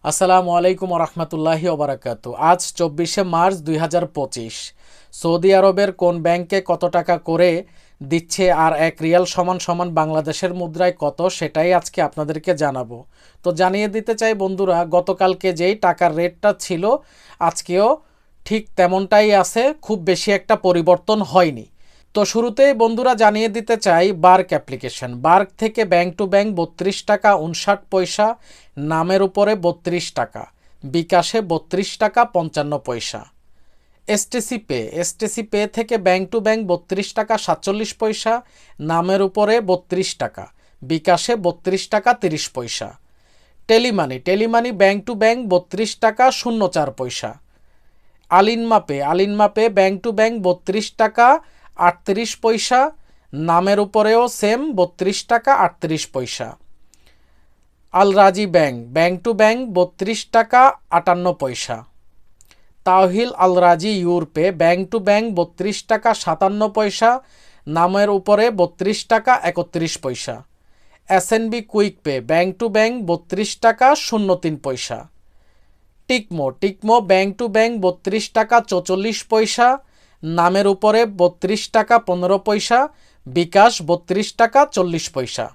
আসসালামু আলাইকুম রহমতুল্লাহি ওবারাকাতু। আজ 24শে মার্চ 2025। সৌদি আরবের কোন ব্যাংকে কত টাকা করে দিচ্ছে আর এক রিয়াল সমান সমান বাংলাদেশের মুদ্রায় কত, সেটাই আজকে আপনাদেরকে জানাবো। তো জানিয়ে দিতে চাই বন্ধুরা, গতকালকে যেই টাকার রেটটা ছিল আজকেও ঠিক তেমনটাই আছে, খুব বেশি একটা পরিবর্তন হয়নি। তো শুরুতেই বন্ধুরা জানিয়ে দিতে চাই বার্ক অ্যাপ্লিকেশন। বার্ক থেকে ব্যাংক টু ব্যাংক 32 টাকা 59 পয়সা, নামের উপরে 32 টাকা, বিকাশে 32 টাকা 55 পয়সা। এসটিসি পে থেকে ব্যাংক টু ব্যাংক 32 টাকা 47 পয়সা, নামের উপরে 32 টাকা, বিকাশে 32 টাকা 30 পয়সা। টেলিমানি ব্যাংক টু ব্যাংক 32 টাকা 04 পয়সা। আলিনমা পে ব্যাংক টু ব্যাংক 32 টাকা 38 পয়সা, নামের উপরেও সেম 32 টাকা 38 পয়সা। আল রাজি ব্যাংক টু ব্যাংক 32 টাকা 58 পয়সা। তাওহিল আল রাজি ইউরপে ব্যাংক টু ব্যাংক 32 টাকা 57 পয়সা, নামের উপরে 32 টাকা 31 পয়সা। SNB quick pay bank to bank 32 টাকা 03 পয়সা। টিকমো ব্যাংক টু ব্যাংক 32 টাকা 44 পয়সা, নামের উপরে 32 টাকা 15 পয়সা, বিকাশ 32 টাকা 40 পয়সা।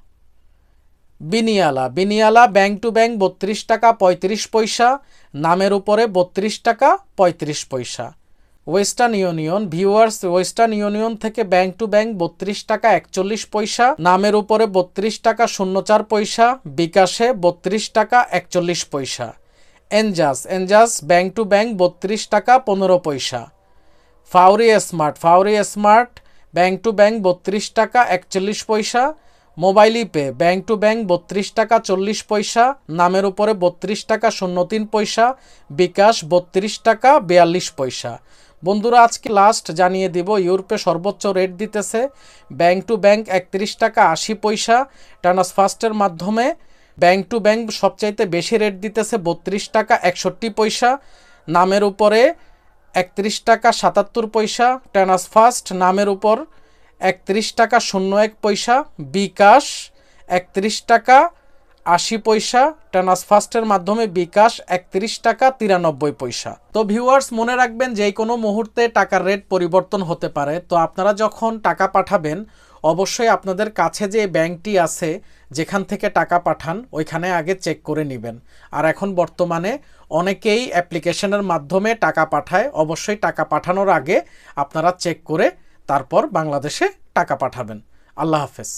বিনিয়ালা ব্যাংক টু ব্যাংক 32 টাকা 35 পয়সা, নামের উপরে 32 টাকা 35 পয়সা। ওয়েস্টার্ন ইউনিয়ন থেকে ব্যাংক টু ব্যাংক 32 টাকা 41 পয়সা, নামের উপরে 32 টাকা 04 পয়সা, বিকাশে 32 টাকা 41 পয়সা। এনজাস ব্যাংক টু ব্যাংক 32 টাকা 15 পয়সা। ফাউরি স্মার্ট ব্যাংক টু ব্যাংক 32 টাকা 41 পয়সা। Mobily pay bank to bank 32 টাকা 40 পয়সা, নামের উপরে 32 টাকা 03 পয়সা, বিকাশ 32 টাকা 42 পয়সা। বন্ধুরা আজকে লাস্ট জানিয়ে দিব, ইউরোপে সর্বোচ্চ রেট দিতেছে ব্যাংক টু ব্যাংক 31 টাকা 80 পয়সা, ট্রান্সফার্স্টের মাধ্যমে ব্যাংক টু ব্যাংক সবচাইতে বেশি রেট দিতেছে 32 টাকা 61 পয়সা, নামের উপরে 31 টাকা 77 পয়সা, ট্রান্সফার্স্ট নামের উপর 31 টাকা 01 পয়সা, বিকাশ 31 টাকা 80 পয়সা, ট্রান্সফার্স্টের মাধ্যমে বিকাশ 31 টাকা 93 পয়সা। তো ভিউয়ার্স মনে রাখবেন, যে কোনো মুহূর্তে টাকার রেট পরিবর্তন হতে পারে। তো আপনারা যখন টাকা পাঠাবেন অবশ্যই আপনাদের কাছে যে ব্যাংকটি আছে যেখান থেকে টাকা পাঠান ওইখানে আগে চেক করে নেবেন। আর এখন বর্তমানে অনেকেই অ্যাপ্লিকেশনের মাধ্যমে টাকা পাঠায়, অবশ্যই টাকা পাঠানোর আগে আপনারা চেক করে তারপর বাংলাদেশে টাকা পাঠাবেন। আল্লাহ হাফেজ।